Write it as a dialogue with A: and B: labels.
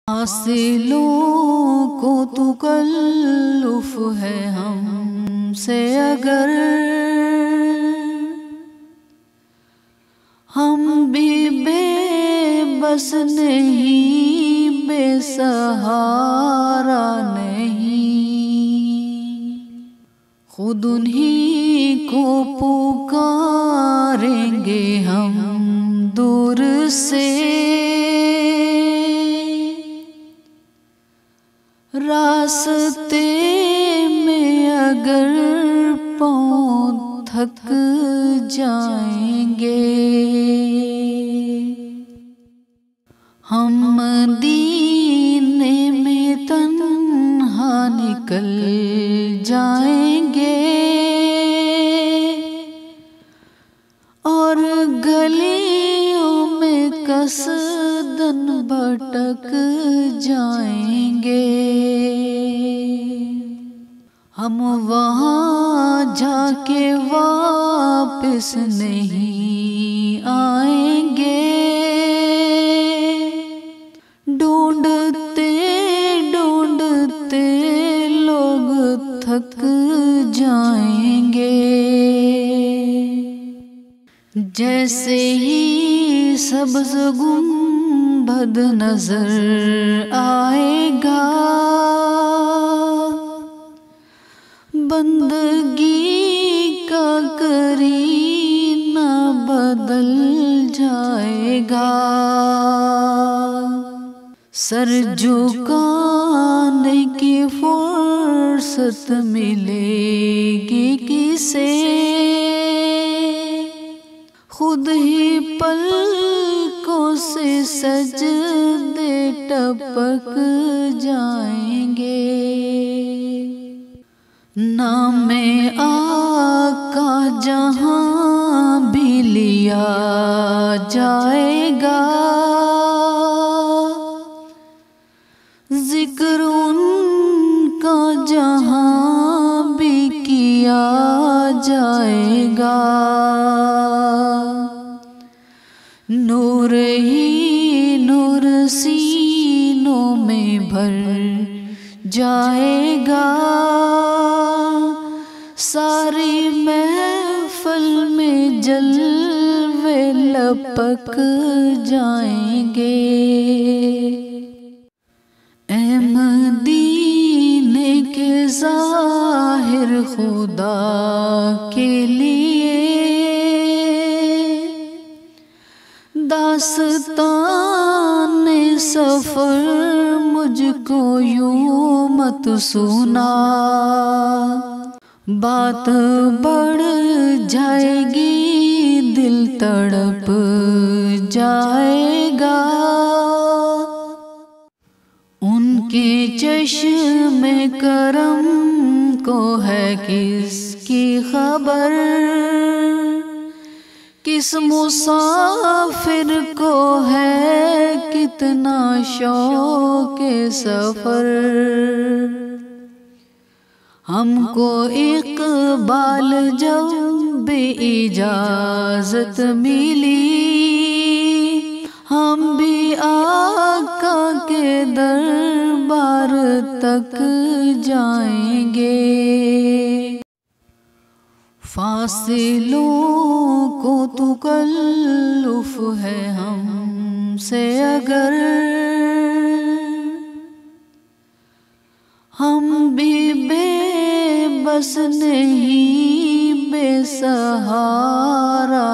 A: حاصلوں کو تکلف ہے ہم سے اگر ہم بھی بے بس نہیں، بے سہارا نہیں، خود انہی کو پکاریں گے ہم دور سے۔ راستے میں اگر پاؤں تھک جائیں گے، ہم مدینے میں تنہا نکل جائیں گے اور گلیوں میں قصدن بھٹک جائیں گے۔ ہم وہاں جا کے واپس نہیں آئیں گے، ڈھونڈتے ڈھونڈتے لوگ تھک جائیں گے۔ جیسے ہی سبز گنبد نظر آئے گا، بندگی کا کرینہ بدل جائے گا۔ سر جھکانے کی فرصت ملے گی کسے، خود ہی پلکوں سے سجدے ٹپک جائیں گے۔ نام آقا جہاں بھی لیا جائے گا، ذکر ان کا جہاں بھی کیا جائے گا۔ نور ہی نور سینوں میں بھر جائے گا، ساری محفل میں جلوے لپک جائیں گے۔ اے مدینے کے ظاہر خدا کے لیے، داستان سفر مجھ کو یوں مت سنا، بات بڑھ جائے گی دل تڑپ جائے گا۔ ان کے چشم کرم کو ہے کس کی خبر، کس مسافر کو ہے کتنا شوق سفر۔ ہم کو اقبال جب اجازت ملی، ہم بھی آقا کے دربار تک جائیں گے۔ فاصلوں کو تکلف ہے ہم سے اگر ہم بھی بے بس نہیں، بے سہارا